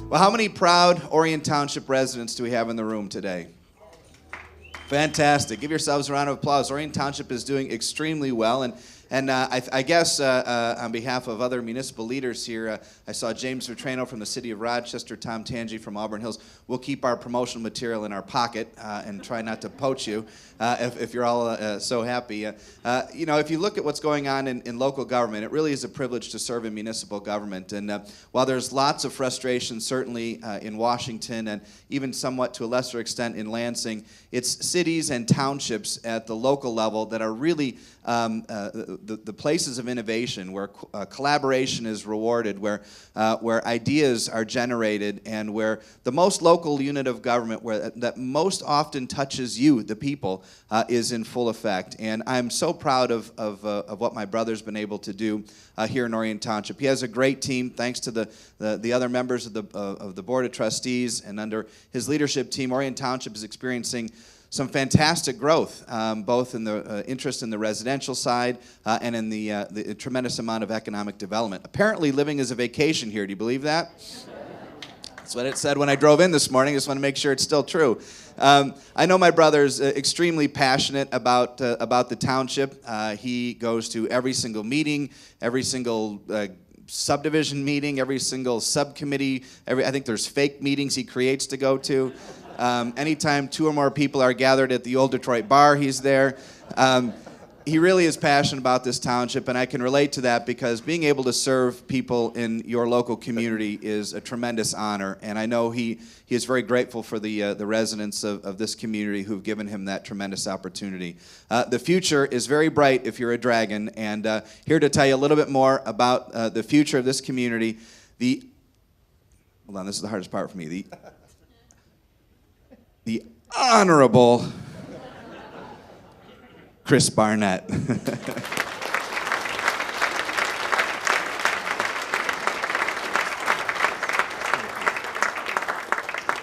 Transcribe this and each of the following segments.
Well, how many proud Orion Township residents do we have in the room today? Fantastic. Give yourselves a round of applause. Orion Township is doing extremely well, and I guess on behalf of other municipal leaders here, I saw James Vitrano from the city of Rochester, Tom Tangi from Auburn Hills. We'll keep our promotional material in our pocket and try not to poach you if you're all so happy. You know, if you look at what's going on in local government, it really is a privilege to serve in municipal government. And while there's lots of frustration, certainly in Washington and even somewhat to a lesser extent in Lansing, it's cities and townships at the local level that are really the places of innovation, where collaboration is rewarded, where ideas are generated, and where the most local unit of government that most often touches you, the people, is in full effect. And I'm so proud of what my brother's been able to do here in Orion Township. He has a great team, thanks to the other members of the Board of Trustees, and under his leadership team, Orion Township is experiencing some fantastic growth, both in the interest in the residential side and in the tremendous amount of economic development. Apparently, living is a vacation here. Do you believe that? That's what it said when I drove in this morning. I just want to make sure it's still true. I know my brother's extremely passionate about the township. He goes to every single meeting, every single subdivision meeting, every single subcommittee. I think there's fake meetings he creates to go to. Anytime 2 or more people are gathered at the Old Detroit Bar, he's there. He really is passionate about this township, and I can relate to that because being able to serve people in your local community is a tremendous honor, and I know he is very grateful for the residents of this community who've given him that tremendous opportunity. The future is very bright if you're a dragon, and here to tell you a little bit more about the future of this community, hold on, this is the hardest part for me, the Honorable Chris Barnett.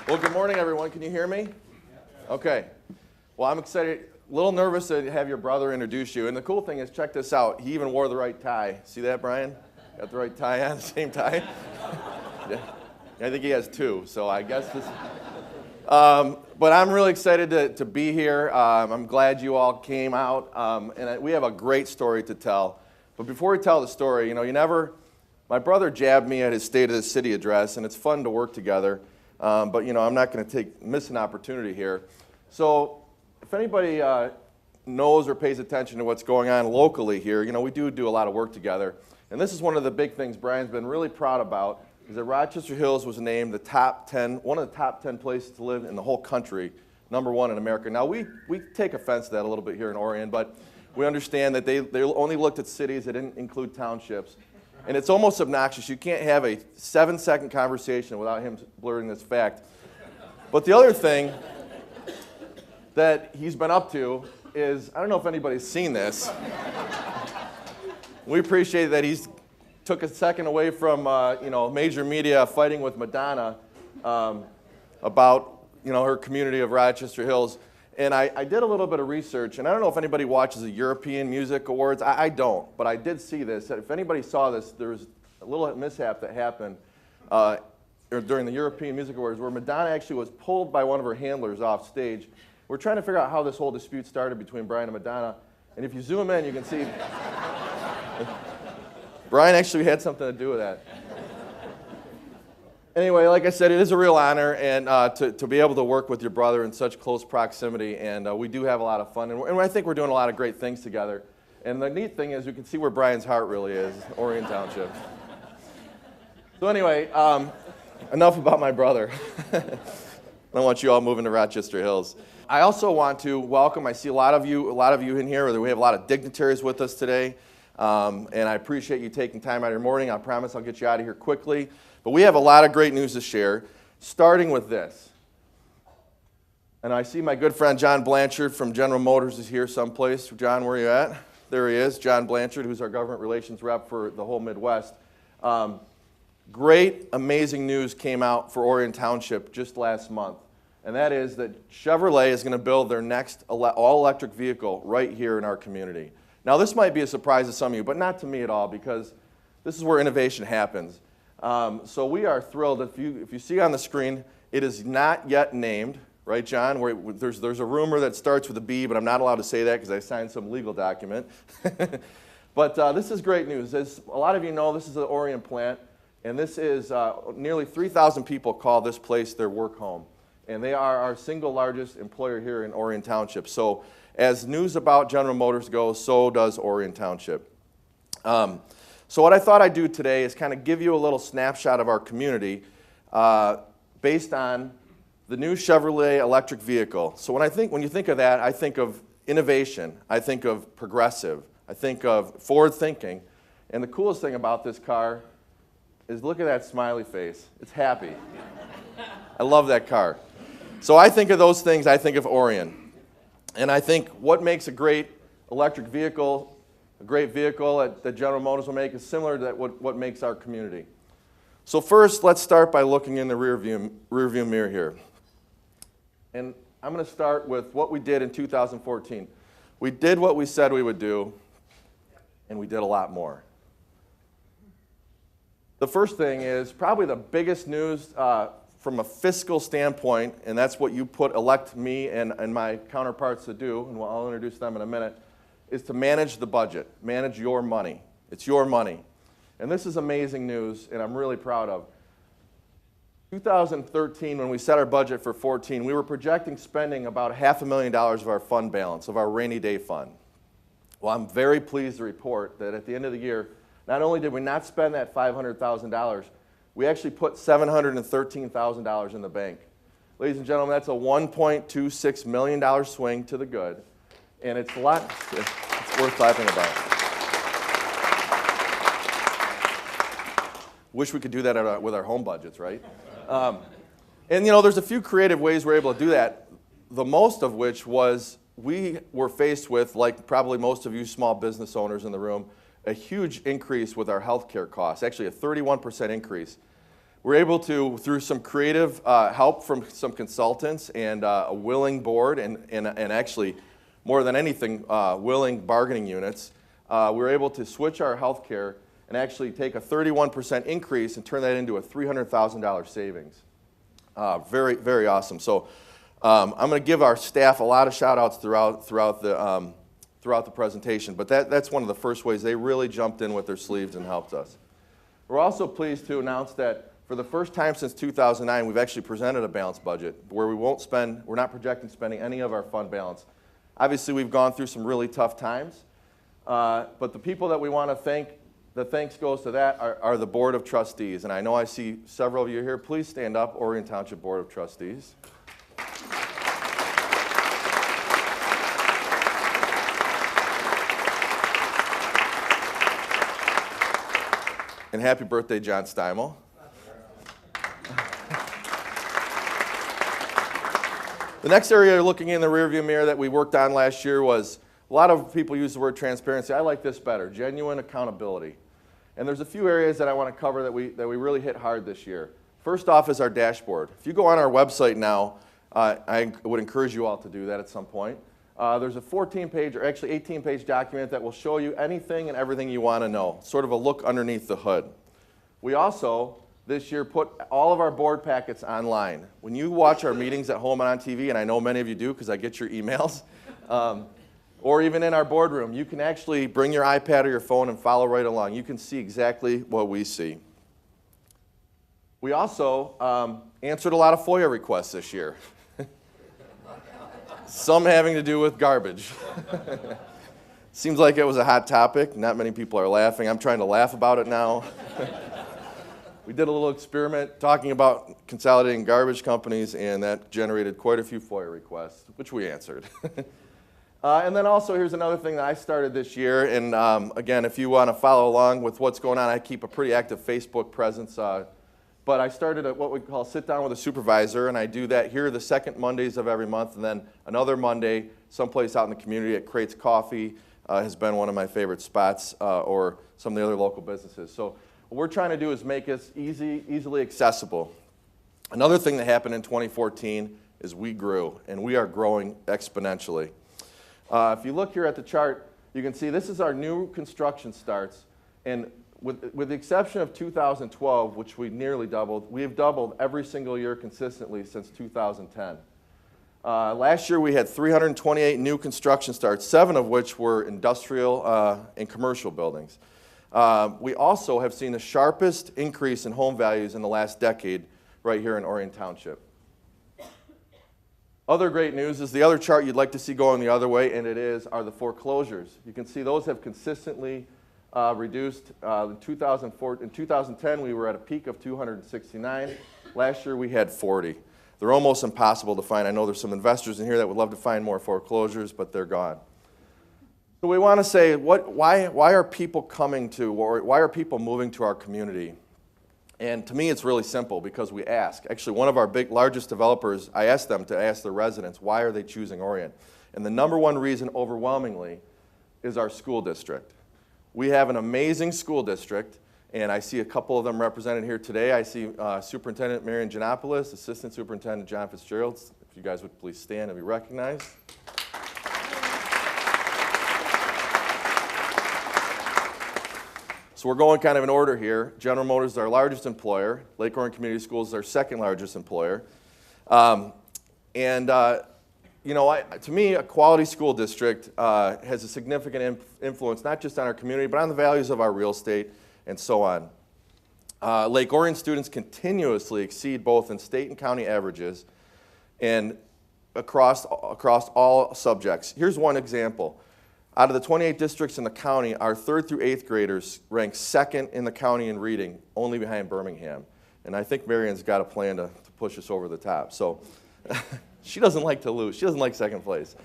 Well, good morning, everyone. Can you hear me? Okay. Well, I'm excited, a little nervous to have your brother introduce you. And the cool thing is, check this out. He even wore the right tie. See that, Brian? Got the right tie on, the same tie? Yeah. I think he has 2, so I guess this... But I'm really excited to be here. I'm glad you all came out, and we have a great story to tell. But before we tell the story, my brother jabbed me at his State of the City address, and it's fun to work together. But I'm not going to miss an opportunity here. So if anybody knows or pays attention to what's going on locally here, we do a lot of work together. And this is one of the big things Brian's been really proud about, is that Rochester Hills was named one of the top 10 places to live in the whole country, #1 in America. Now, we take offense to that a little bit here in Orion, but we understand that they only looked at cities, they didn't include townships. And it's almost obnoxious. You can't have a 7-second conversation without him blurting this fact. But the other thing that he's been up to is, I don't know if anybody's seen this. We appreciate that he's took a second away from major media fighting with Madonna about her community of Rochester Hills. And I did a little bit of research, and I don't know if anybody watches the European Music Awards. I don't, but I did see this. If anybody saw this, there was a little mishap that happened during the European Music Awards where Madonna actually was pulled by one of her handlers off stage. We're trying to figure out how this whole dispute started between Brian and Madonna. And if you zoom in, you can see Brian actually had something to do with that. Anyway, like I said, it is a real honor and to be able to work with your brother in such close proximity, and we do have a lot of fun, and I think we're doing a lot of great things together. And the neat thing is you can see where Brian's heart really is, Orion Township. So anyway, enough about my brother. I want you all moving to Rochester Hills. I also want to welcome, I see a lot of you in here, we have a lot of dignitaries with us today. And I appreciate you taking time out of your morning. I promise I'll get you out of here quickly. But we have a lot of great news to share, starting with this. And I see my good friend John Blanchard from General Motors is here someplace. John, where are you at? There he is, John Blanchard, who's our government relations rep for the whole Midwest. Great, amazing news came out for Orion Township just last month. And that is that Chevrolet is going to build their next all-electric vehicle right here in our community. Now, this might be a surprise to some of you, but not to me at all, because this is where innovation happens. So we are thrilled. If you see on the screen, it is not yet named, right, John? There's a rumor that starts with a B, but I'm not allowed to say that because I signed some legal document. But this is great news. As a lot of you know, this is the Orion plant, and this is nearly 3,000 people call this place their work home. And they are our single largest employer here in Orion Township. So as news about General Motors goes, so does Orion Township. So what I thought I'd do today is kind of give you a little snapshot of our community based on the new Chevrolet electric vehicle. So when you think of that, I think of innovation, I think of progressive, I think of forward thinking. And the coolest thing about this car is look at that smiley face. It's happy. I love that car. So I think of those things, I think of Orion. And I think what makes a great electric vehicle, a great vehicle that General Motors will make is similar to what makes our community. So first, let's start by looking in the rearview mirror here. And I'm going to start with what we did in 2014. We did what we said we would do, and we did a lot more. The first thing is probably the biggest news from a fiscal standpoint, and that's what you elect me and my counterparts to do, and I'll introduce them in a minute, is to manage the budget, manage your money. It's your money. And this is amazing news, and I'm really proud of. 2013, when we set our budget for 14, we were projecting spending about $500,000 of our fund balance, of our rainy day fund. Well, I'm very pleased to report that at the end of the year, not only did we not spend that $500,000, we actually put $713,000 in the bank. Ladies and gentlemen, that's a $1.26 million swing to the good, and it's a lot. It's worth clapping about. Wish we could do that with our home budgets, right? And there's a few creative ways we're able to do that, the most of which was we were faced with, like probably most of you small business owners in the room, a huge increase with our health care costs, actually a 31% increase. We're able to, through some creative help from some consultants and a willing board and actually, more than anything, willing bargaining units, we were able to switch our health care and actually take a 31% increase and turn that into a $300,000 savings. Very, very awesome. So I'm going to give our staff a lot of shout-outs throughout the presentation, but that's one of the first ways they really jumped in with their sleeves and helped us. We're also pleased to announce that for the first time since 2009, we've actually presented a balanced budget where we're not projecting spending any of our fund balance. Obviously, we've gone through some really tough times, but the people that we want to thank, the thanks goes to that, are the Board of Trustees. And I know I see several of you here. Please stand up, Orion Township Board of Trustees. And happy birthday, John Steimel. The next area looking in the rearview mirror that we worked on last year was, a lot of people use the word transparency. I like this better, genuine accountability. And there's a few areas that I want to cover that we really hit hard this year. First off is our dashboard. If you go on our website now, I would encourage you all to do that at some point. There's a 14-page, or actually 18-page document that will show you anything and everything you want to know, sort of a look underneath the hood. We also, this year, put all of our board packets online. When you watch our meetings at home and on TV, and I know many of you do because I get your emails, or even in our boardroom, you can actually bring your iPad or your phone and follow right along. You can see exactly what we see. We also answered a lot of FOIA requests this year. Some having to do with garbage. Seems like it was a hot topic. Not many people are laughing. I'm trying to laugh about it now. We did a little experiment talking about consolidating garbage companies, and that generated quite a few FOIA requests, which we answered. And then also, here's another thing that I started this year, and again, if you want to follow along with what's going on, I keep a pretty active Facebook presence, but I started what we call Sit Down with a Supervisor, and I do that here the second Mondays of every month, and then another Monday someplace out in the community at Crates Coffee has been one of my favorite spots, or some of the other local businesses. So what we're trying to do is make this easily accessible. Another thing that happened in 2014 is we grew, and we are growing exponentially. If you look here at the chart, you can see this is our new construction starts, and with the exception of 2012, which we nearly doubled, we have doubled every single year consistently since 2010. Last year we had 328 new construction starts, 7 of which were industrial and commercial buildings. We also have seen the sharpest increase in home values in the last decade right here in Orion Township. Other great news is the other chart you'd like to see going the other way, and are the foreclosures. You can see those have consistently reduced. In 2010, we were at a peak of 269. Last year, we had 40. They're almost impossible to find. I know there's some investors in here that would love to find more foreclosures, but they're gone. So we want to say, why are people coming to, or why are people moving to our community? And to me, it's really simple because we ask. Actually, one of our largest developers, I asked them to ask their residents, why are they choosing Orion? And the number one reason, overwhelmingly, is our school district. We have an amazing school district, and I see a couple of them represented here today. I see Superintendent Marion Giannopoulos, Assistant Superintendent John Fitzgerald. If you guys would please stand and be recognized. So we're going kind of in order here. General Motors is our largest employer. Lake Orion Community Schools is our second largest employer. To me, a quality school district has a significant influence, not just on our community, but on the values of our real estate and so on. Lake Orion students continuously exceed both in state and county averages and across all subjects. Here's one example. Out of the 28 districts in the county, our 3rd through 8th graders rank 2nd in the county in reading, only behind Birmingham. And I think Marion's got a plan to push us over the top. So she doesn't like to lose. She doesn't like second place.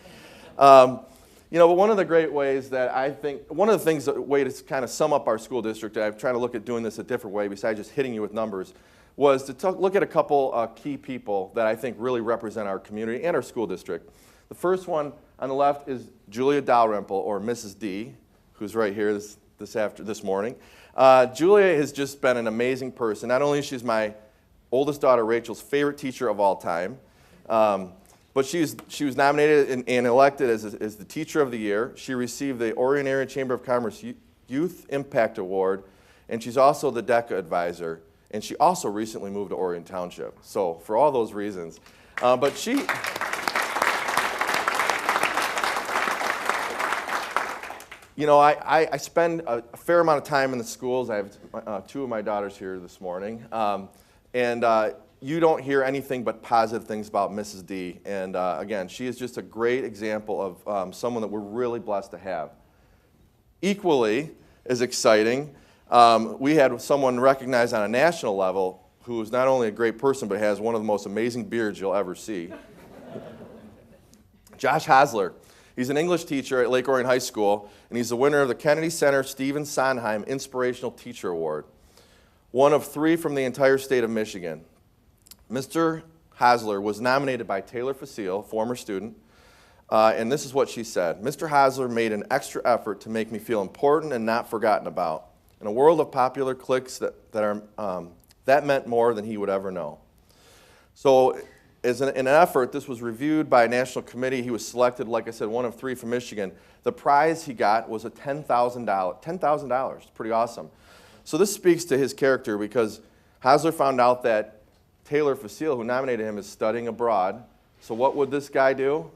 But one of the great ways that I think, one of the things, a way to kind of sum up our school district, I've tried to look at doing this a different way besides just hitting you with numbers, was to look at a couple key people that I think really represent our community and our school district. The first one on the left is Julia Dalrymple, or Mrs. D, who's right here this morning. Julia has just been an amazing person. Not only is she my oldest daughter Rachel's favorite teacher of all time, but she was nominated and elected as the Teacher of the Year. She received the Orion Area Chamber of Commerce Youth Impact Award, and she's also the DECA advisor. And she also recently moved to Orion Township. So for all those reasons, but she. I spend a fair amount of time in the schools. I have 2 of my daughters here this morning. You don't hear anything but positive things about Mrs. D. And again, she is just a great example of someone that we're really blessed to have. Equally as exciting, we had someone recognized on a national level who is not only a great person, but has one of the most amazing beards you'll ever see. Josh Hosler. He's an English teacher at Lake Orion High School, and he's the winner of the Kennedy Center Stephen Sondheim Inspirational Teacher Award, one of 3 from the entire state of Michigan. Mr. Hosler was nominated by Taylor Facile, former student, and this is what she said. Mr. Hosler made an extra effort to make me feel important and not forgotten about. In a world of popular cliques that meant more than he would ever know. So, in an effort, this was reviewed by a national committee. He was selected, like I said, one of 3 from Michigan. The prize he got was a $10,000. $10,000, pretty awesome. So this speaks to his character because Hosler found out that Taylor Facile, who nominated him, is studying abroad. So what would this guy do?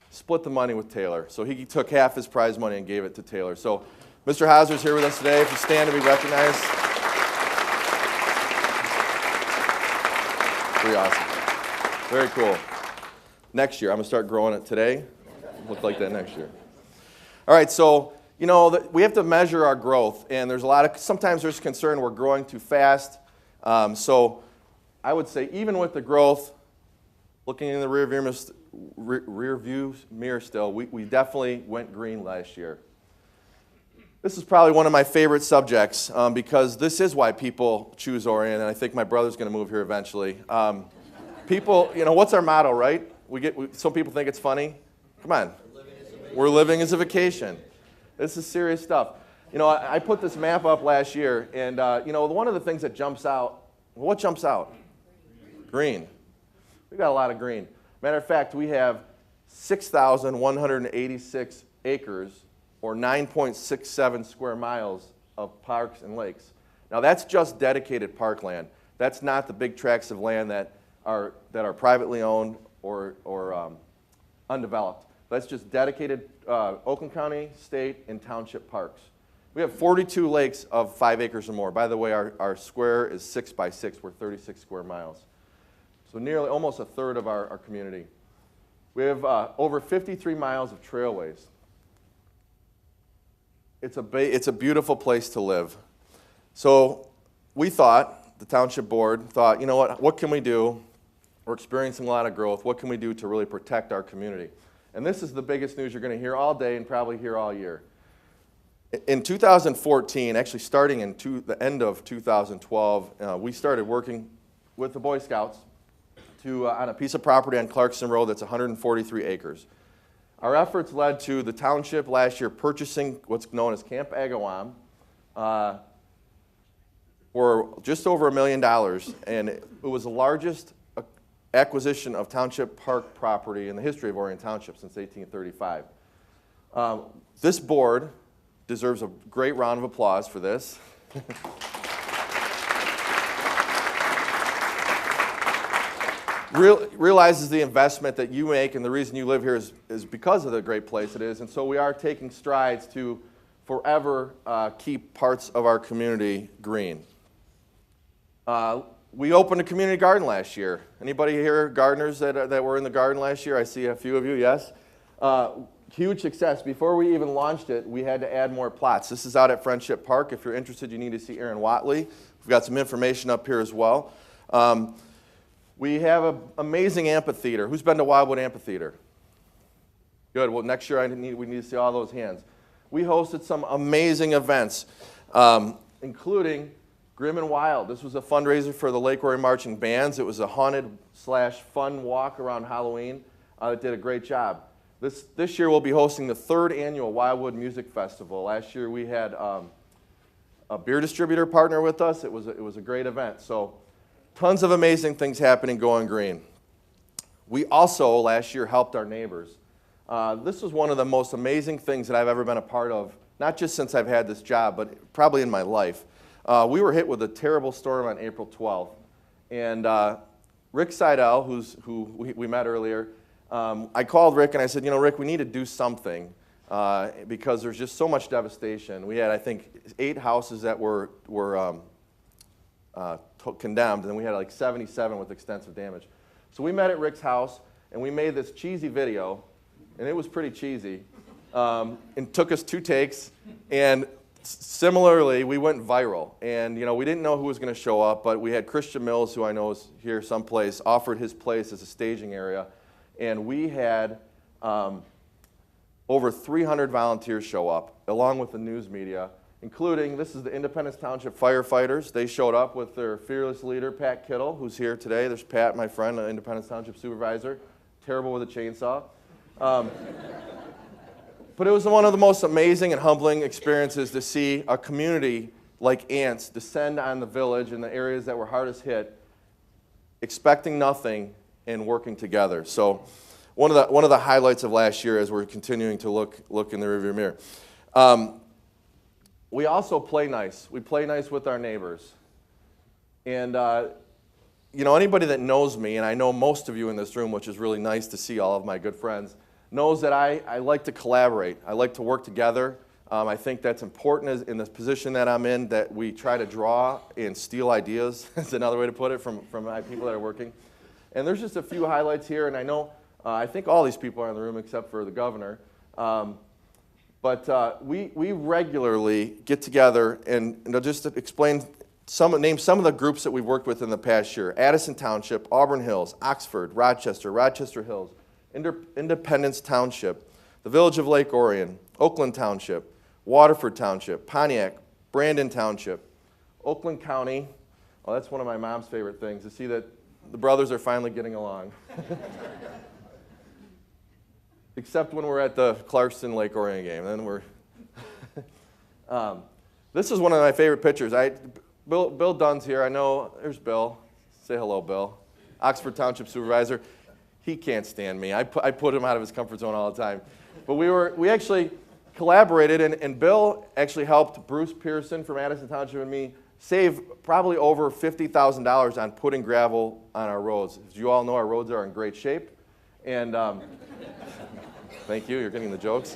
Split the money with Taylor. So he took half his prize money and gave it to Taylor. So Mr. Hosler's here with us today. If you stand to be recognized. Pretty awesome. Very cool. Next year, I'm going to start growing it today. Look like that next year. All right, so, we have to measure our growth, and sometimes there's concern we're growing too fast. So I would say even with the growth, looking in the rear view mirror still, we definitely went green last year. This is probably one of my favorite subjects because this is why people choose Orion, and I think my brother's going to move here eventually. People, what's our motto, right? Some people think it's funny. Come on. We're living as a vacation. This is serious stuff. I put this map up last year, and, one of the things that jumps out, what jumps out? Green. We've got a lot of green. Matter of fact, we have 6,186 acres, or 9.67 square miles of parks and lakes. Now that's just dedicated parkland. That's not the big tracts of land that are privately owned or undeveloped. That's just dedicated Oakland County, state, and township parks. We have 42 lakes of 5 acres or more. By the way, our square is 6 by 6. We're 36 square miles. So nearly almost a third of our community. We have over 53 miles of trailways. It's a beautiful place to live. So we thought, the township board thought, you know what can we do? We're experiencing a lot of growth. What can we do to really protect our community? And this is the biggest news you're going to hear all day and probably hear all year. In 2014, actually starting in the end of 2012, we started working with the Boy Scouts on a piece of property on Clarkson Road that's 143 acres. Our efforts led to the township last year purchasing what's known as Camp Agawam for just over $1 million, and it was the largest acquisition of township park property in the history of Orion Township since 1835. This board deserves a great round of applause for this. Realizes the investment that you make and the reason you live here is because of the great place it is, and so we are taking strides to forever keep parts of our community green. We opened a community garden last year. Anybody here gardeners that were in the garden last year? I see a few of you, yes. Huge success. Before we even launched it, we had to add more plots. This is out at Friendship Park. If you're interested, you need to see Aaron Watley. We've got some information up here as well. We have an amazing amphitheater. Who's been to Wildwood Amphitheater? Good. Well, next year we need to see all those hands. We hosted some amazing events, including Grim and Wild. This was a fundraiser for the Lake Orion Marching Bands. It was a haunted/fun walk around Halloween. It did a great job. This year we'll be hosting the 3rd annual Wildwood Music Festival. Last year we had a beer distributor partner with us. It was a great event. So tons of amazing things happening going green. We also last year helped our neighbors. This was one of the most amazing things that I've ever been a part of, not just since I've had this job, but probably in my life. We were hit with a terrible storm on April 12th, and Rick Seidel, who we met earlier, I called Rick and I said, Rick, we need to do something because there's just so much devastation. We had, I think, 8 houses that were condemned, and then we had like 77 with extensive damage. So we met at Rick's house, and we made this cheesy video, and it was pretty cheesy. It took us 2 takes, and similarly, we went viral. And we didn't know who was going to show up, but we had Christian Mills, who I know is here someplace, offered his place as a staging area. And we had over 300 volunteers show up, along with the news media, including, this is the Independence Township firefighters. They showed up with their fearless leader, Pat Kittle, who's here today. There's Pat, my friend, the Independence Township Supervisor, terrible with a chainsaw. But it was one of the most amazing and humbling experiences to see a community like ants descend on the village in the areas that were hardest hit, expecting nothing and working together. So one of the highlights of last year as we're continuing to look in the rearview mirror. We also play nice. We play nice with our neighbors. And anybody that knows me, and I know most of you in this room, which is really nice to see all of my good friends, knows that I like to collaborate. I like to work together. I think that's important in the position that I'm in, that we try to draw and steal ideas, is another way to put it, from my people that are working. And there's just a few highlights here, and I know, I think all these people are in the room except for the governor. But we regularly get together and just to name some of the groups that we've worked with in the past year. Addison Township, Auburn Hills, Oxford, Rochester Hills, Independence Township, the Village of Lake Orion, Oakland Township, Waterford Township, Pontiac, Brandon Township, Oakland County. Oh, that's one of my mom's favorite things, to see that the brothers are finally getting along. Except when we're at the Clarkson Lake Orion game. Then we're this is one of my favorite pictures. Bill Dunn's here. I know. There's Bill. Say hello, Bill. Oxford Township Supervisor. He can't stand me. I put him out of his comfort zone all the time. But we actually collaborated, and Bill actually helped Bruce Pearson from Addison Township and me save probably over $50,000 on putting gravel on our roads. As you all know, our roads are in great shape. And thank you, you're getting the jokes.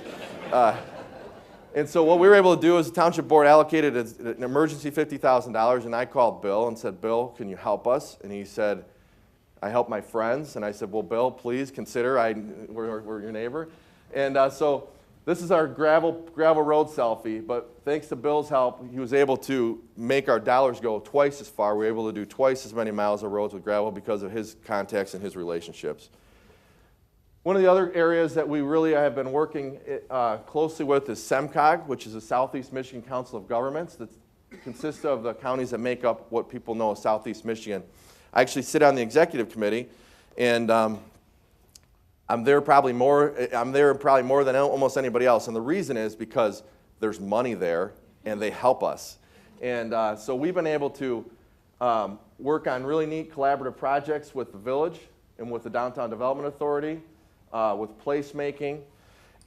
And so what we were able to do is the Township Board allocated an emergency $50,000, and I called Bill and said, Bill, can you help us? And he said, I help my friends. And I said, well, Bill, please consider, we're your neighbor. And so this is our gravel road selfie, but thanks to Bill's help, he was able to make our dollars go twice as far. We were able to do twice as many miles of roads with gravel because of his contacts and his relationships. One of the other areas that we really have been working closely with is SEMCOG, which is the Southeast Michigan Council of Governments that consists of the counties that make up what people know as Southeast Michigan. I actually sit on the executive committee, and I'm there probably more than almost anybody else. And the reason is because there's money there, and they help us. And so we've been able to work on really neat collaborative projects with the village and with the Downtown Development Authority, with placemaking.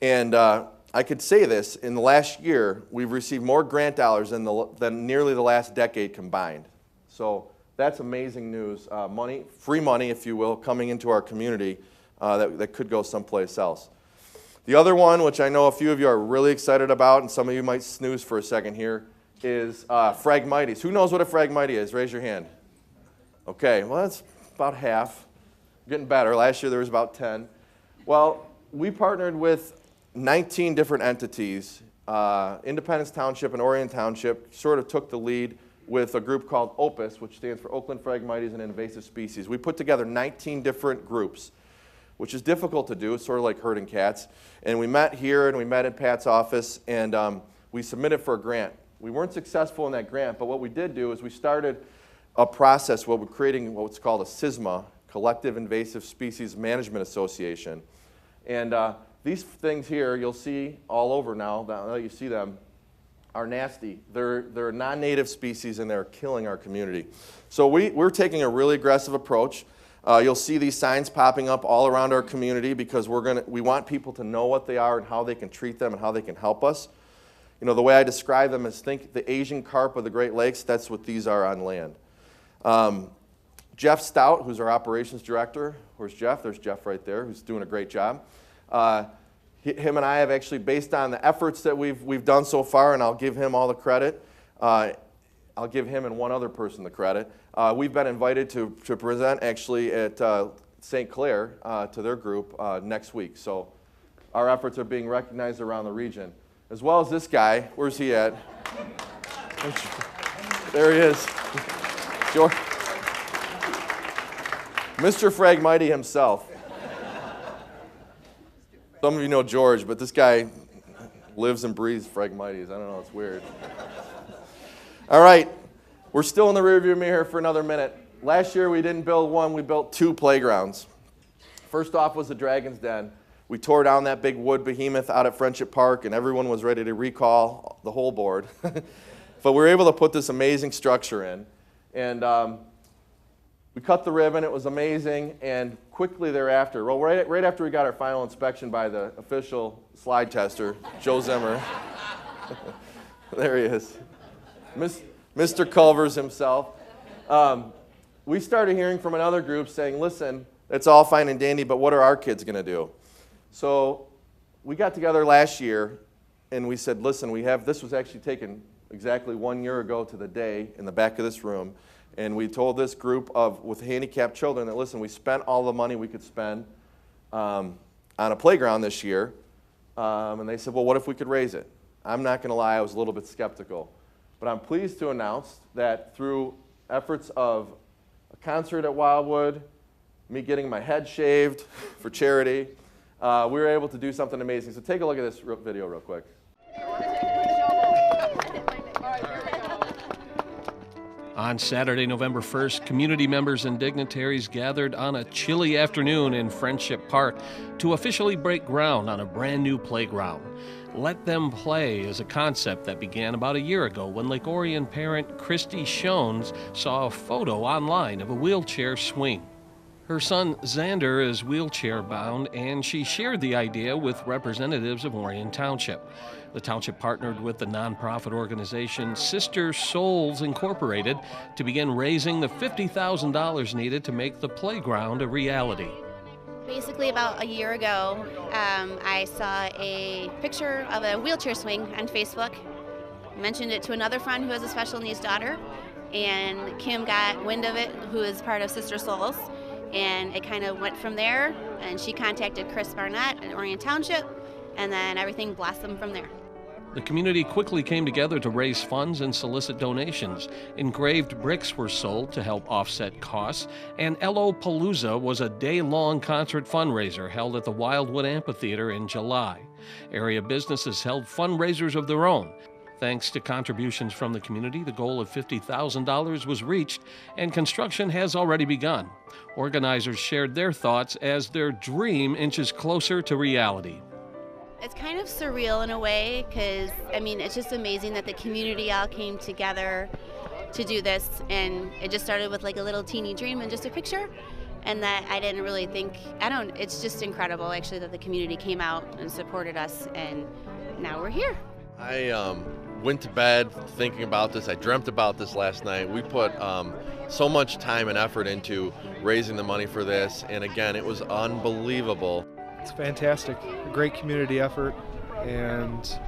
And I could say this, in the last year, we've received more grant dollars than nearly the last decade combined. So that's amazing news. Money, free money, if you will, coming into our community that could go someplace else. The other one, which I know a few of you are really excited about, and some of you might snooze for a second here, is Phragmites. Who knows what a Phragmite is? Raise your hand. Okay, well, that's about half. Getting better. Last year there was about 10. Well, we partnered with 19 different entities. Independence Township and Orion Township sort of took the lead with a group called OPUS, which stands for Oakland Phragmites and Invasive Species. We put together 19 different groups, which is difficult to do. It's sort of like herding cats. And we met here, and we met in Pat's office, and we submitted for a grant. We weren't successful in that grant, but what we did do is we started a process where we're creating what's called a CISMA, Collective Invasive Species Management Association. And these things here, you'll see all over now that you see them, are nasty. They're non-native species, and they're killing our community. So we're taking a really aggressive approach. You'll see these signs popping up all around our community because we want people to know what they are and how they can treat them and how they can help us. You know, the way I describe them is think the Asian carp of the Great Lakes, that's what these are on land. Jeff Stout, who's our operations director, where's Jeff? There's Jeff right there, who's doing a great job. Him and I have actually, based on the efforts that we've done so far, and I'll give him all the credit, I'll give him and one other person the credit. We've been invited to present actually at St. Clair to their group next week. So our efforts are being recognized around the region. As well as this guy. Where's he at? There he is. George. Mr. Phragmite himself. Some of you know George, but this guy lives and breathes Phragmites. I don't know, it's weird. All right, we're still in the rearview mirror for another minute. Last year we didn't build one, we built 2 playgrounds. First off was the Dragon's Den. We tore down that big wood behemoth out at Friendship Park, and everyone was ready to recall the whole board. But we were able to put this amazing structure in. And we cut the ribbon, it was amazing, and quickly thereafter, well, right after we got our final inspection by the official slide tester, Joe Zimmer, there he is, Mr. Culvers himself, we started hearing from another group saying, listen, it's all fine and dandy, but what are our kids going to do? So we got together last year, and we said, listen, this was actually taken exactly 1 year ago to the day in the back of this room, and we told this group with handicapped children that, listen, we spent all the money we could spend on a playground this year, and they said, well, what if we could raise it? I'm not going to lie, I was a little bit skeptical. But I'm pleased to announce that through efforts of a concert at Wildwood, me getting my head shaved for charity, we were able to do something amazing. So take a look at this video real quick. On Saturday, November 1st, community members and dignitaries gathered on a chilly afternoon in Friendship Park to officially break ground on a brand new playground. Let Them Play is a concept that began about a year ago when Lake Orion parent Christy Shones saw a photo online of a wheelchair swing. Her son Xander is wheelchair bound, and she shared the idea with representatives of Orion Township. The township partnered with the nonprofit organization Sister Souls Incorporated to begin raising the $50,000 needed to make the playground a reality. Basically, about a year ago, I saw a picture of a wheelchair swing on Facebook. Mentioned it to another friend who has a special needs daughter, and Kim got wind of it, who is part of Sister Souls, and it kind of went from there, and she contacted Chris Barnett at Orion Township, and then everything blossomed from there. The community quickly came together to raise funds and solicit donations. Engraved bricks were sold to help offset costs, and LO Palooza was a day-long concert fundraiser held at the Wildwood Amphitheater in July. Area businesses held fundraisers of their own. Thanks to contributions from the community, the goal of $50,000 was reached, and construction has already begun. Organizers shared their thoughts as their dream inches closer to reality. It's kind of surreal in a way, because, it's just amazing that the community all came together to do this, and it just started with like a little teeny dream and just a picture, and that I didn't really think, it's just incredible actually that the community came out and supported us, and now we're here. I went to bed thinking about this. I dreamt about this last night. We put so much time and effort into raising the money for this, and again, it was unbelievable. It's fantastic, a great community effort, and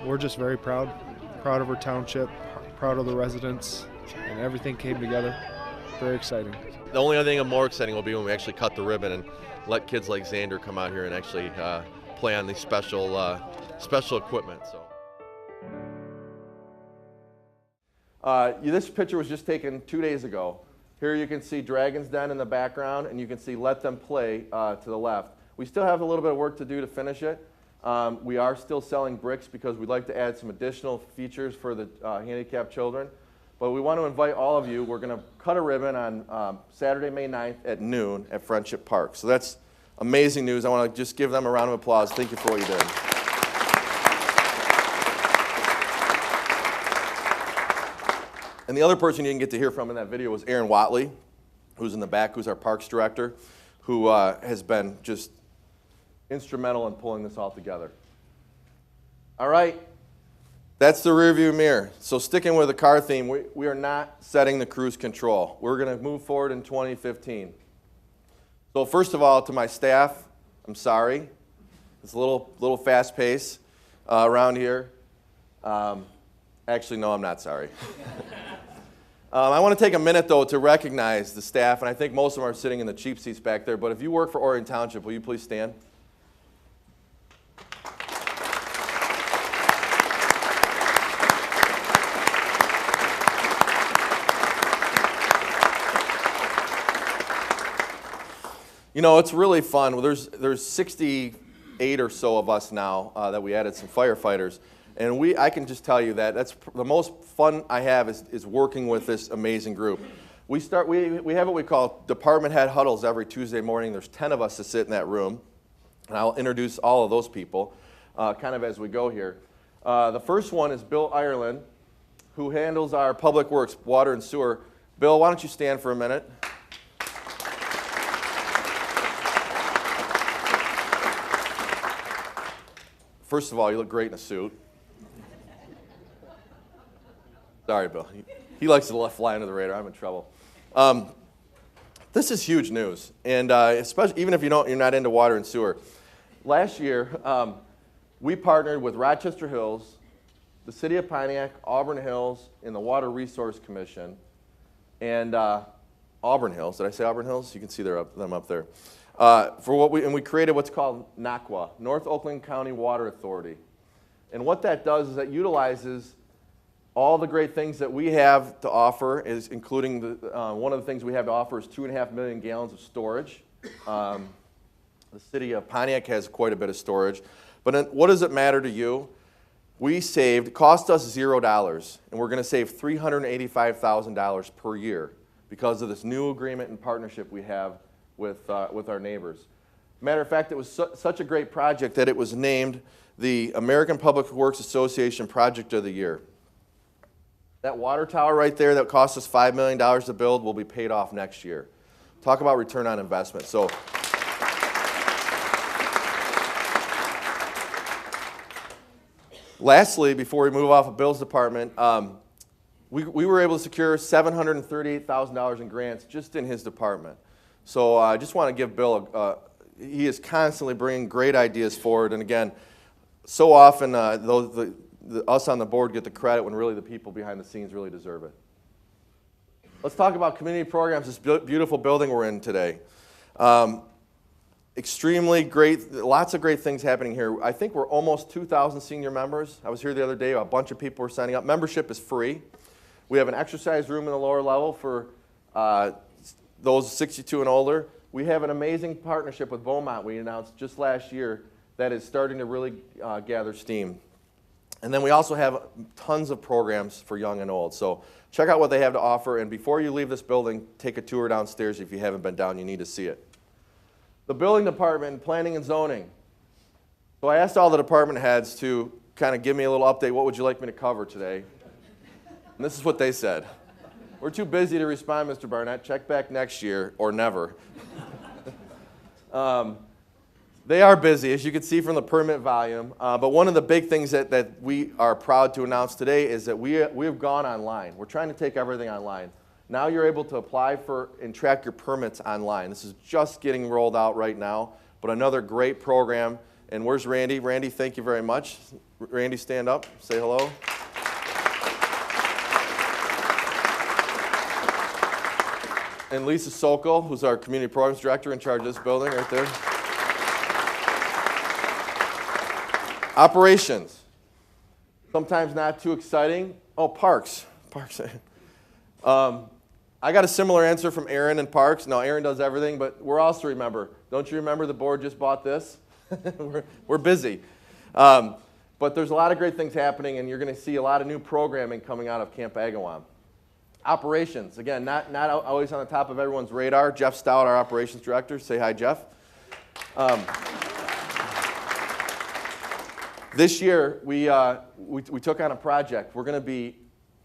we're just very proud of our township, proud of the residents, and everything came together. Very exciting. The only other thing more exciting will be when we actually cut the ribbon and let kids like Xander come out here and actually play on these special equipment. This picture was just taken 2 days ago. Here you can see Dragon's Den in the background, and you can see Let Them Play to the left. We still have a little bit of work to do to finish it. We are still selling bricks because we'd like to add some additional features for the handicapped children. But we want to invite all of you. We're going to cut a ribbon on Saturday, May 9th at noon at Friendship Park. So that's amazing news. I want to just give them a round of applause. Thank you for what you did. And the other person you didn't get to hear from in that video was Aaron Watley, who's in the back, who's our parks director, who has been just instrumental in pulling this all together. All right, that's the rearview mirror. So sticking with the car theme, we are not setting the cruise control. We're going to move forward in 2015. So first of all, to my staff, I'm sorry. It's a little fast pace around here. Actually, no, I'm not sorry. I want to take a minute, though, to recognize the staff, and I think most of them are sitting in the cheap seats back there, but if you work for Orion Township, will you please stand? You know, it's really fun. There's 68 or so of us now that we added some firefighters. And I can just tell you that that's the most fun I have is working with this amazing group. We have what we call department head huddles every Tuesday morning. There's 10 of us to sit in that room. And I'll introduce all of those people kind of as we go here. The first one is Bill Ireland, who handles our public works, water and sewer. Bill, why don't you stand for a minute? First of all, you look great in a suit. Sorry, Bill. He likes to fly under the radar. I'm in trouble. This is huge news, and especially even if you're not into water and sewer. Last year, we partnered with Rochester Hills, the City of Pontiac, Auburn Hills, and the Water Resource Commission, and Auburn Hills. Did I say Auburn Hills? You can see them up there. We created what's called NACWA, North Oakland County Water Authority. And what that does is that utilizes all the great things that we have to offer, including one of the things we have to offer is 2.5 million gallons of storage. The city of Pontiac has quite a bit of storage. But what does it matter to you? It cost us $0, and we're going to save $385,000 per year because of this new agreement and partnership we have with our neighbors. Matter of fact, it was such a great project that it was named the American Public Works Association Project of the Year. That water tower right there that cost us $5 million to build will be paid off next year. Talk about return on investment. So lastly, before we move off of Bill's department, we were able to secure $738,000 in grants just in his department. So I just want to give Bill, he is constantly bringing great ideas forward. And again, so often us on the board get the credit when really the people behind the scenes really deserve it. Let's talk about community programs, this beautiful building we're in today. Extremely great, lots of great things happening here. I think we're almost 2,000 senior members. I was here the other day, a bunch of people were signing up. Membership is free. We have an exercise room in the lower level for those 62 and older. We have an amazing partnership with Beaumont we announced just last year that is starting to really gather steam. And then we also have tons of programs for young and old. So check out what they have to offer, and before you leave this building, take a tour downstairs. If you haven't been down, you need to see it. The building department, planning and zoning. So I asked all the department heads to kind of give me a little update. What would you like me to cover today? And this is what they said. We're too busy to respond, Mr. Barnett. Check back next year or never. They are busy, as you can see from the permit volume. But one of the big things that we are proud to announce today is that we have gone online. We're trying to take everything online. Now you're able to apply for and track your permits online. This is just getting rolled out right now, but another great program. And where's Randy? Randy, thank you very much. Randy, stand up, say hello. And Lisa Sokol, who's our community programs director in charge of this building right there. Operations. Sometimes not too exciting. Oh, parks. I got a similar answer from Aaron in Parks. No, Aaron does everything, but we're also remember. Don't you remember the board just bought this? we're busy. But there's a lot of great things happening, and you're going to see a lot of new programming coming out of Camp Agawam. Operations, again, not always on the top of everyone's radar. Jeff Stout, our operations director. Say hi, Jeff. This year, we took on a project. We're going to be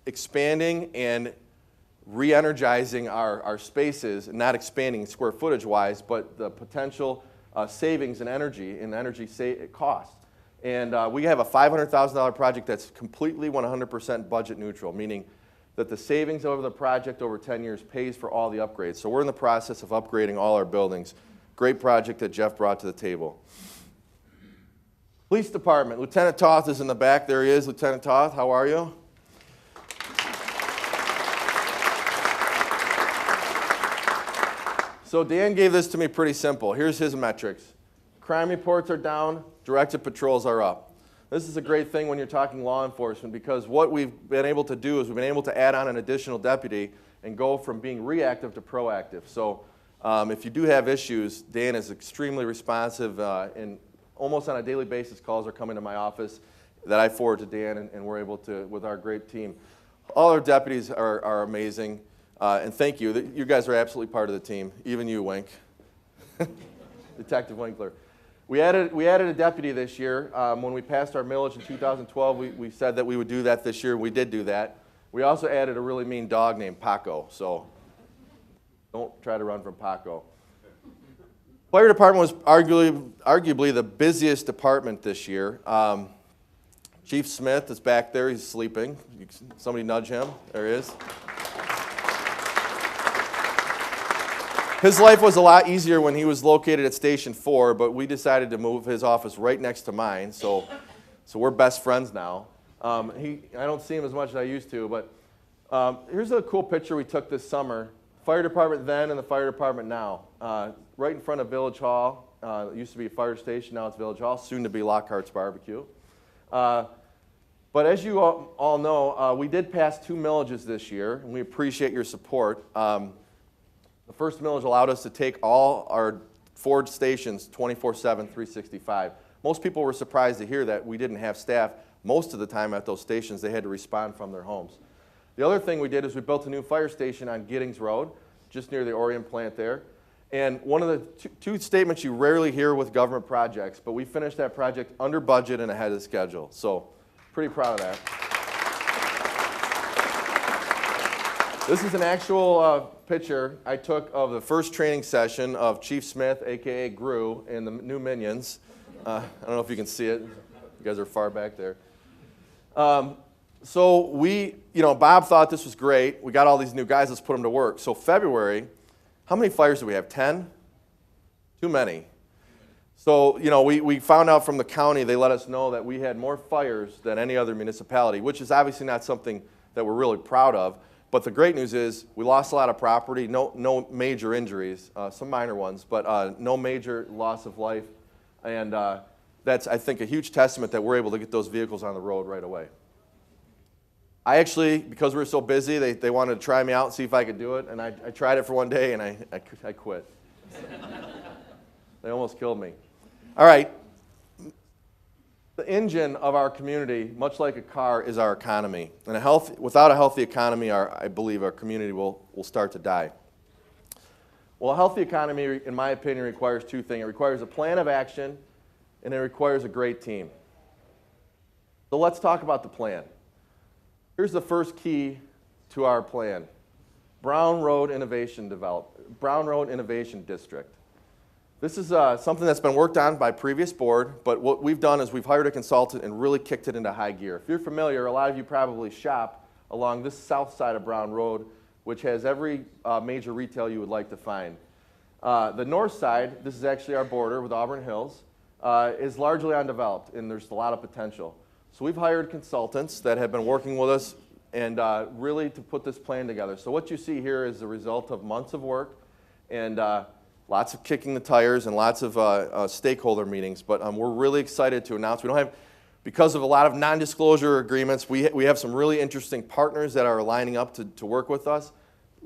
expanding and re-energizing our spaces, not expanding square footage-wise, but the potential savings in energy cost. And we have a $500,000 project that's completely 100% budget neutral, meaning that the savings over the project over 10 years pays for all the upgrades. So we're in the process of upgrading all our buildings. Great project that Jeff brought to the table. Police Department. Lieutenant Toth is in the back. There he is. Lieutenant Toth, how are you? So Dan gave this to me pretty simple. Here's his metrics. Crime reports are down, directed patrols are up. This is a great thing when you're talking law enforcement, because what we've been able to do is we've been able to add on an additional deputy and go from being reactive to proactive. So if you do have issues, Dan is extremely responsive, and almost on a daily basis calls are coming to my office that I forward to Dan, and we're able to, with our great team. All our deputies are amazing, and thank you. You guys are absolutely part of the team, even you, Wink. Detective Winkler. We added a deputy this year. When we passed our millage in 2012, we said that we would do that this year, and we did do that. We also added a really mean dog named Paco, so don't try to run from Paco. Fire department was arguably the busiest department this year. Chief Smith is back there. He's sleeping. Somebody nudge him. There he is. His life was a lot easier when he was located at Station 4, but we decided to move his office right next to mine, so we're best friends now. I don't see him as much as I used to, but here's a cool picture we took this summer. Fire department then and the fire department now. Right in front of Village Hall. It used to be a fire station, now it's Village Hall, soon to be Lockhart's Barbecue. But as you all know, we did pass 2 millages this year, and we appreciate your support. The first millage allowed us to take all our 4 stations 24/7, 365. Most people were surprised to hear that we didn't have staff most of the time at those stations. They had to respond from their homes. The other thing we did is we built a new fire station on Giddings Road, just near the Orion plant there. And one of the two statements you rarely hear with government projects, but we finished that project under budget and ahead of schedule. So pretty proud of that. This is an actual picture I took of the first training session of Chief Smith, a.k.a. Gru, and the new Minions. I don't know if you can see it. You guys are far back there. So Bob thought this was great. We got all these new guys. Let's put them to work. So February, how many fires do we have? 10? Too many. So, we found out from the county, they let us know that we had more fires than any other municipality, which is obviously not something that we're really proud of. But the great news is we lost a lot of property, no major injuries, some minor ones, but no major loss of life. And that's, I think, a huge testament that we're able to get those vehicles on the road right away. I actually, because we were so busy, they wanted to try me out and see if I could do it. And I tried it for one day, and I quit. They almost killed me. All right. The engine of our community, much like a car, is our economy. And without a healthy economy, I believe our community will start to die. Well, a healthy economy, in my opinion, requires two things. It requires a plan of action, and it requires a great team. So let's talk about the plan. Here's the first key to our plan. Brown Road Innovation District. This is something that's been worked on by previous board, but what we've done is we've hired a consultant and really kicked it into high gear. If you're familiar, a lot of you probably shop along this south side of Brown Road, which has every major retail you would like to find. The north side, this is actually our border with Auburn Hills, is largely undeveloped, and there's a lot of potential. So we've hired consultants that have been working with us and really to put this plan together. So what you see here is the result of months of work and lots of kicking the tires and lots of stakeholder meetings. But we're really excited to announce, because of a lot of non-disclosure agreements, we have some really interesting partners that are lining up to work with us.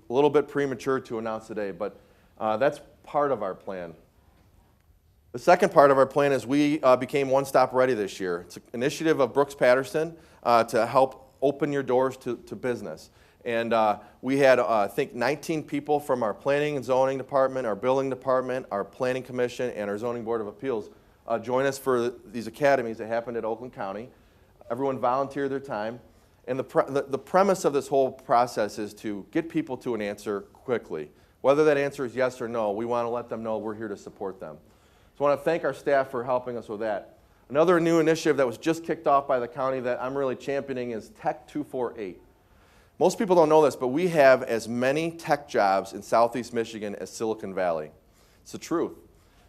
A little bit premature to announce today, but that's part of our plan. The second part of our plan is we became One Stop Ready this year. It's an initiative of Brooks Patterson to help open your doors to business. And we had, I think, 19 people from our planning and zoning department, our building department, our planning commission, and our zoning board of appeals join us for these academies that happened at Oakland County. Everyone volunteered their time. And the premise of this whole process is to get people to an answer quickly. Whether that answer is yes or no, we want to let them know we're here to support them. So I want to thank our staff for helping us with that. Another new initiative that was just kicked off by the county that I'm really championing is Tech 248. Most people don't know this, but we have as many tech jobs in Southeast Michigan as Silicon Valley. It's the truth.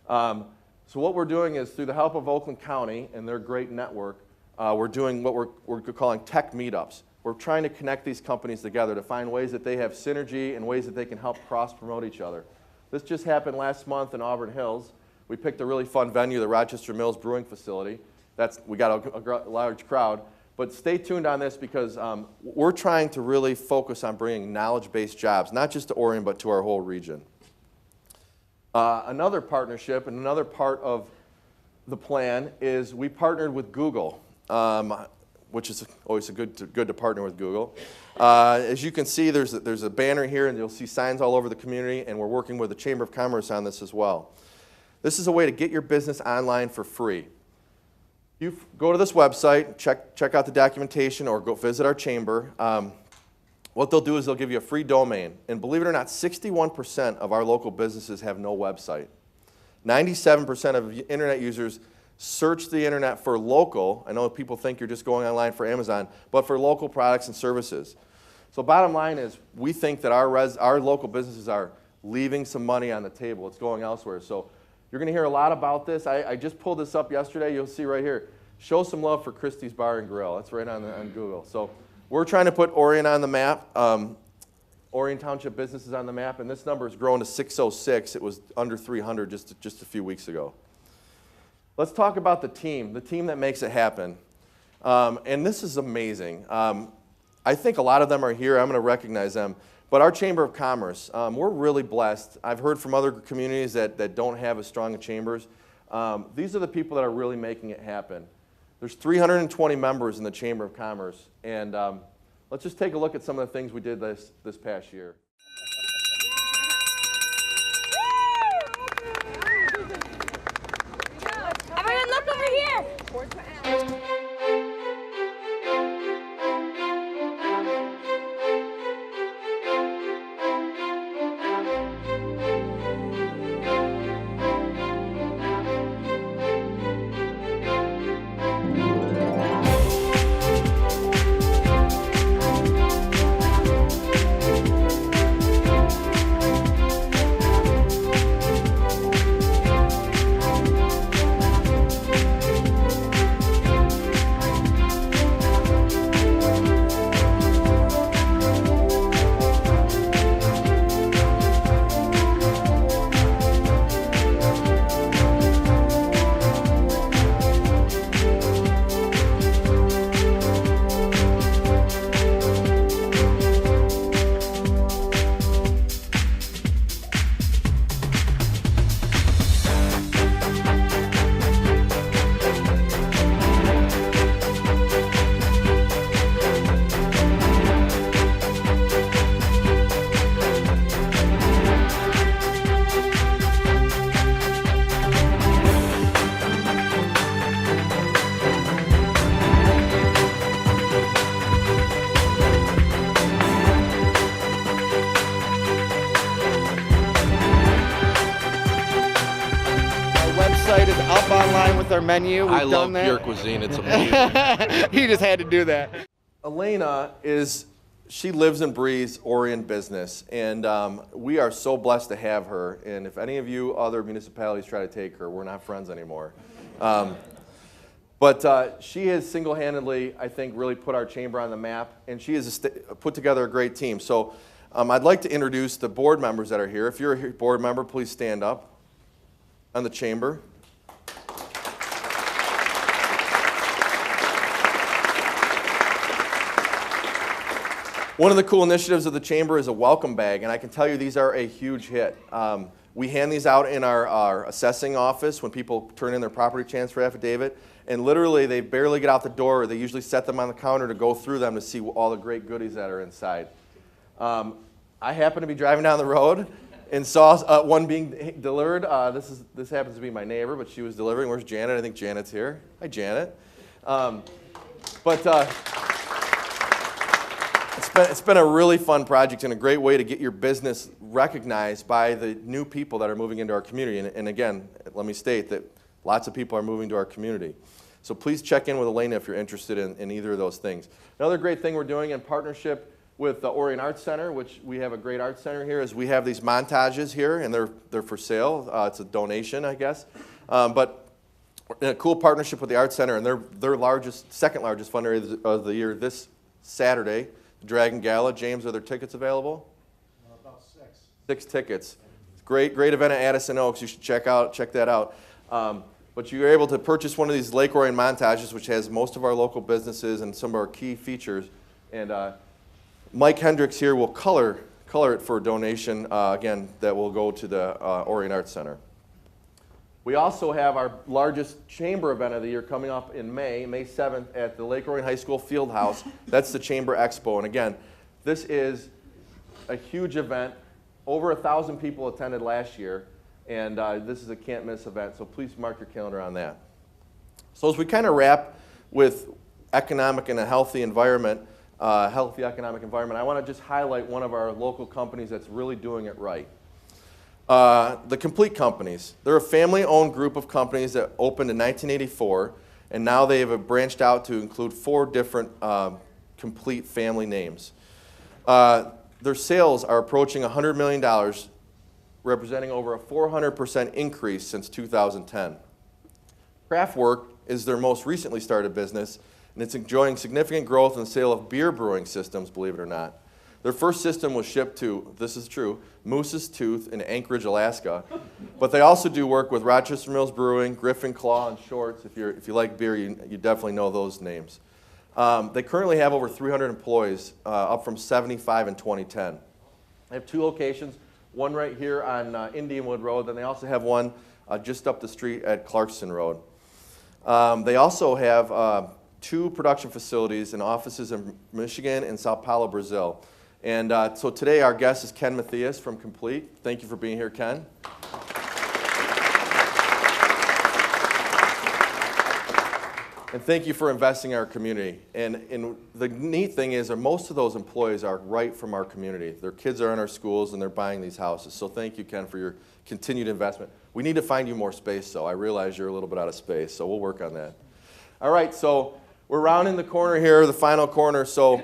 So what we're doing is, through the help of Oakland County and their great network, we're doing what we're calling tech meetups. We're trying to connect these companies together to find ways that they have synergy and ways that they can help cross-promote each other. This just happened last month in Auburn Hills. We picked a really fun venue, the Rochester Mills Brewing Facility. We got a large crowd. But stay tuned on this because we're trying to really focus on bringing knowledge-based jobs, not just to Orion, but to our whole region. Another partnership and another part of the plan is we partnered with Google, which is always good to partner with Google. As you can see, there's a banner here, and you'll see signs all over the community, and we're working with the Chamber of Commerce on this as well. This is a way to get your business online for free. You go to this website, check out the documentation, or go visit our chamber. What they'll do is they'll give you a free domain. And believe it or not, 61% of our local businesses have no website. 97% of internet users search the internet for local. I know people think you're just going online for Amazon, but for local products and services. So bottom line is, we think that our local businesses are leaving some money on the table. It's going elsewhere. So you're going to hear a lot about this. I just pulled this up yesterday. You'll see right here. Show some love for Christie's Bar and Grill. That's right on Google. So we're trying to put Orion on the map. Orion Township businesses on the map, and this number has grown to 606. It was under 300 just a few weeks ago. Let's talk about the team that makes it happen. And this is amazing. I think a lot of them are here. I'm going to recognize them. But our Chamber of Commerce, we're really blessed. I've heard from other communities that don't have as strong chambers. These are the people that are really making it happen. There's 320 members in the Chamber of Commerce. And let's just take a look at some of the things we did this past year. Everyone look over here! with our menu. We've I done love that. pure cuisine. It's amazing. He just had to do that. Elena she lives and breathes Orion business, and we are so blessed to have her. And if any of you other municipalities try to take her, we're not friends anymore. But she has single-handedly, I think, really put our chamber on the map, and she has put together a great team. So I'd like to introduce the board members that are here. If you're a board member, please stand up on the chamber. One of the cool initiatives of the chamber is a welcome bag, and I can tell you these are a huge hit. We hand these out in our assessing office when people turn in their property transfer affidavit, and literally they barely get out the door. They usually set them on the counter to go through them to see all the great goodies that are inside. I happened to be driving down the road and saw one being delivered. This happens to be my neighbor, but she was delivering. Where's Janet? I think Janet's here. Hi, Janet. It's been a really fun project and a great way to get your business recognized by the new people that are moving into our community. And again, let me state that lots of people are moving to our community. So please check in with Elena if you're interested in either of those things. Another great thing we're doing in partnership with the Orion Arts Center, which we have a great art center here, is we have these montages here, and they're for sale. It's a donation, I guess. But in a cool partnership with the Arts Center, and their second largest fundraiser of the year this Saturday, the Dragon Gala. James, are there tickets available? About 6. 6 tickets. Great event at Addison Oaks. You should check that out. But you're able to purchase one of these Lake Orion montages, which has most of our local businesses and some of our key features. And Mike Hendricks here will color it for a donation, again, that will go to the Orion Arts Center. We also have our largest chamber event of the year coming up in May 7th at the Lake Orion High School Field House. That's the Chamber Expo. And again, this is a huge event. Over 1,000 people attended last year, and this is a can't-miss event, so please mark your calendar on that. So as we kind of wrap with economic and a healthy environment, healthy economic environment, I want to just highlight one of our local companies that's really doing it right. The Complete Companies. They're a family-owned group of companies that opened in 1984, and now they have branched out to include 4 different complete family names. Their sales are approaching $100 million, representing over a 400% increase since 2010. Craftwork is their most recently started business, and it's enjoying significant growth in the sale of beer brewing systems, believe it or not. Their first system was shipped to, this is true, Moose's Tooth in Anchorage, Alaska. But they also do work with Rochester Mills Brewing, Griffin Claw, and Shorts. If you like beer, you definitely know those names. They currently have over 300 employees, up from 75 in 2010. They have 2 locations, one right here on Indianwood Road, then they also have one just up the street at Clarkson Road. They also have 2 production facilities and offices in Michigan and Sao Paulo, Brazil. And so today our guest is Ken Matthias from Complete. Thank you for being here, Ken. And thank you for investing in our community. And the neat thing is that most of those employees are right from our community. Their kids are in our schools and they're buying these houses. So thank you, Ken, for your continued investment. We need to find you more space, though. I realize you're a little bit out of space, so we'll work on that. All right, so we're rounding the corner here, the final corner. So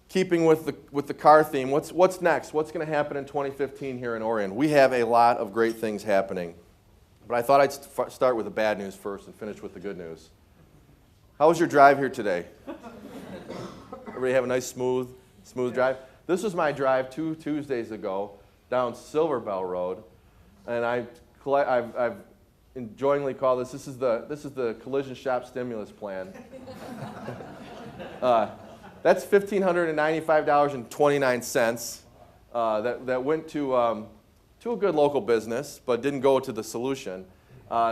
keeping with the car theme, what's next? What's going to happen in 2015 here in Orion? We have a lot of great things happening. But I thought I'd start with the bad news first and finish with the good news. How was your drive here today? Everybody have a nice, smooth drive? This was my drive 2 Tuesdays ago down Silver Bell Road, and I've enjoyingly called this is the collision shop stimulus plan. That's $1,595.29 that went to a good local business, but didn't go to the solution.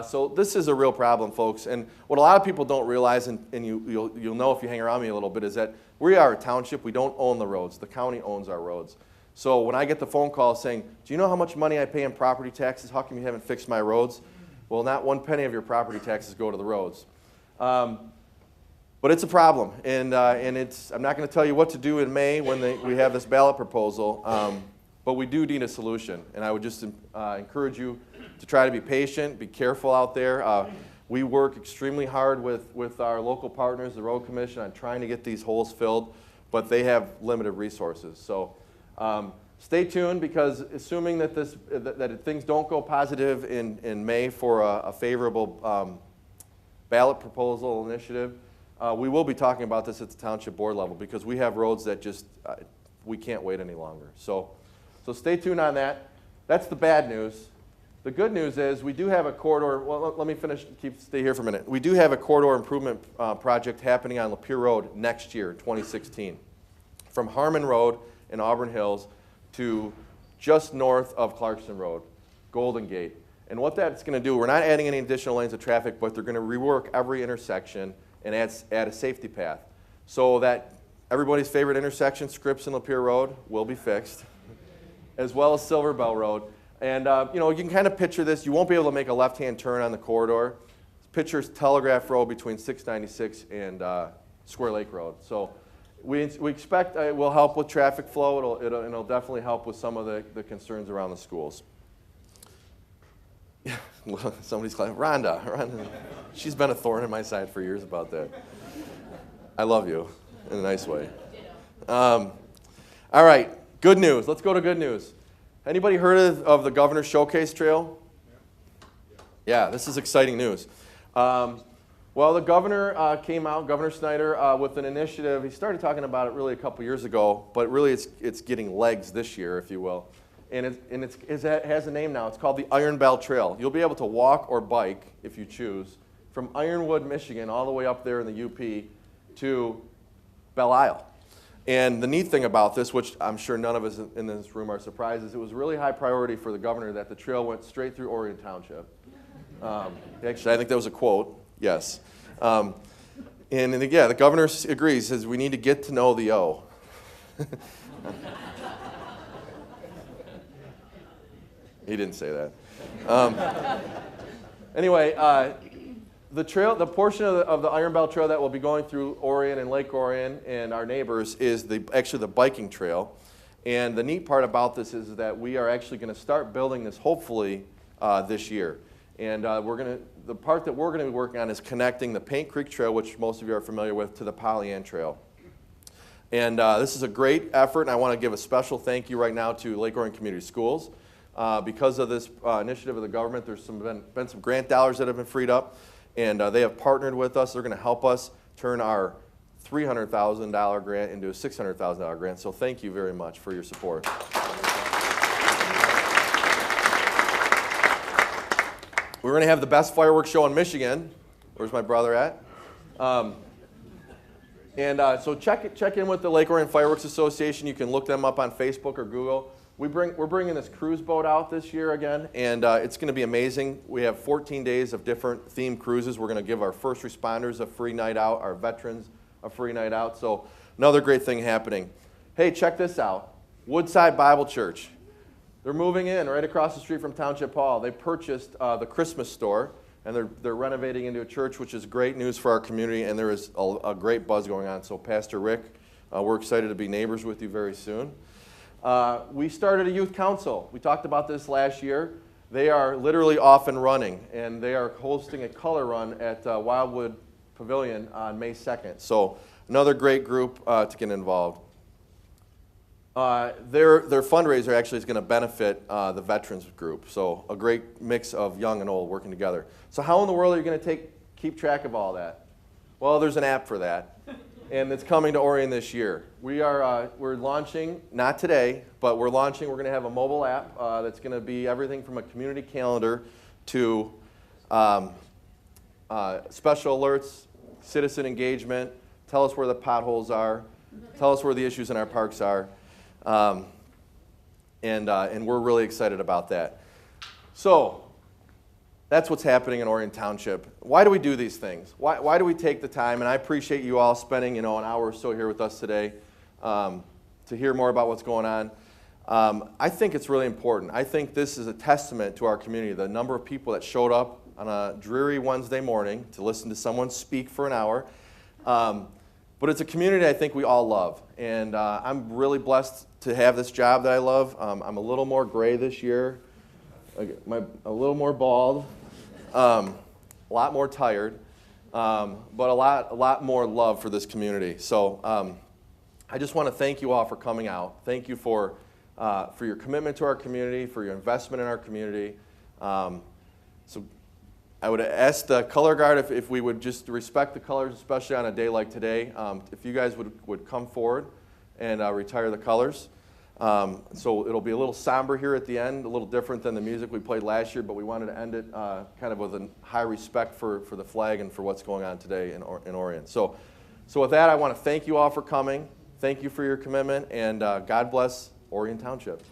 So this is a real problem, folks. And what a lot of people don't realize, and you'll know if you hang around me a little bit, is that we are a township. We don't own the roads. The county owns our roads. So when I get the phone call saying, do you know how much money I pay in property taxes? How come you haven't fixed my roads? Well, not 1 penny of your property taxes go to the roads. But it's a problem. And I'm not going to tell you what to do in May when we have this ballot proposal. But we do need a solution. And I would just encourage you to try to be patient, be careful out there. We work extremely hard with our local partners, the Road Commission, on trying to get these holes filled, but they have limited resources. So stay tuned, because assuming that that things don't go positive in May for a favorable ballot proposal initiative, we will be talking about this at the township board level, because we have roads that just we can't wait any longer. So stay tuned on that. That's the bad news. The good news is we do have a corridor. Well, let me finish. Stay here for a minute. We do have a corridor improvement project happening on Lapeer Road next year, 2016, from Harmon Road in Auburn Hills to just north of Clarkson Road, Golden Gate. And what that's going to do, we're not adding any additional lanes of traffic, but they're going to rework every intersection and add a safety path, so that everybody's favorite intersection, Scripps and Lapeer Road, will be fixed, as well as Silver Bell Road. And you can kind of picture this. You won't be able to make a left-hand turn on the corridor. Picture Telegraph Road between 696 and Square Lake Road. So we expect it will help with traffic flow. It'll definitely help with some of the concerns around the schools. Well, somebody's clapping. Rhonda, she's been a thorn in my side for years about that. I love you in a nice way. All right, good news. Let's go to good news. Anybody heard of the Governor's Showcase Trail? Yeah, this is exciting news. Well, the governor came out, Governor Snyder, with an initiative. He started talking about it really a couple years ago, but really it's getting legs this year, if you will. And it has a name now. It's called the Iron Bell Trail. You'll be able to walk or bike, if you choose, from Ironwood, Michigan, all the way up there in the UP to Belle Isle. And the neat thing about this, which I'm sure none of us in this room are surprised, is it was really high priority for the governor that the trail went straight through Orion Township. Actually, I think that was a quote, yes. And yeah, the governor agrees, says we need to get to know the O. He didn't say that. Anyway, the portion of the Iron Bell Trail that will be going through Orion and Lake Orion and our neighbors is actually the biking trail. And the neat part about this is that we are actually going to start building this hopefully this year. And the part that we're going to be working on is connecting the Paint Creek Trail, which most of you are familiar with, to the Pollyant Trail. And this is a great effort, and I want to give a special thank you right now to Lake Orion Community Schools. Because of this initiative of the government, there's been some grant dollars that have been freed up, and they have partnered with us. They're going to help us turn our $300,000 grant into a $600,000 grant. So thank you very much for your support. We're going to have the best fireworks show in Michigan. Where's my brother at? So check in with the Lake Orion Fireworks Association. You can look them up on Facebook or Google. We're bringing this cruise boat out this year again, and it's going to be amazing. We have 14 days of different themed cruises. We're going to give our first responders a free night out, our veterans a free night out. So another great thing happening. Hey, check this out. Woodside Bible Church. They're moving in right across the street from Township Hall. They purchased the Christmas store, and they're renovating into a church, which is great news for our community, and there is a great buzz going on. So Pastor Rick, we're excited to be neighbors with you very soon. We started a youth council. We talked about this last year. They are literally off and running, and they are hosting a color run at Wildwood Pavilion on May 2nd. So another great group to get involved. Their fundraiser actually is going to benefit the veterans group. So a great mix of young and old working together. So how in the world are you going to keep track of all that? Well, there's an app for that. And it's coming to Orion this year. We're launching, not today, but we're going to have a mobile app that's going to be everything from a community calendar to special alerts, citizen engagement, tell us where the potholes are, tell us where the issues in our parks are, and we're really excited about that. So that's what's happening in Orion Township. Why do we do these things? Why do we take the time? And I appreciate you all spending an hour or so here with us today to hear more about what's going on. I think it's really important. I think this is a testament to our community, the number of people that showed up on a dreary Wednesday morning to listen to someone speak for an hour. But it's a community I think we all love. And I'm really blessed to have this job that I love. I'm a little more gray this year, a little more bald. a lot more tired, but a lot more love for this community. So I just want to thank you all for coming out. Thank you for your commitment to our community, for your investment in our community. So I would ask the color guard if we would just respect the colors, especially on a day like today. If you guys would come forward and retire the colors. So it'll be a little somber here at the end, a little different than the music we played last year, but we wanted to end it kind of with a high respect for the flag and for what's going on today in Orion. So with that, I want to thank you all for coming. Thank you for your commitment, and God bless Orion Township.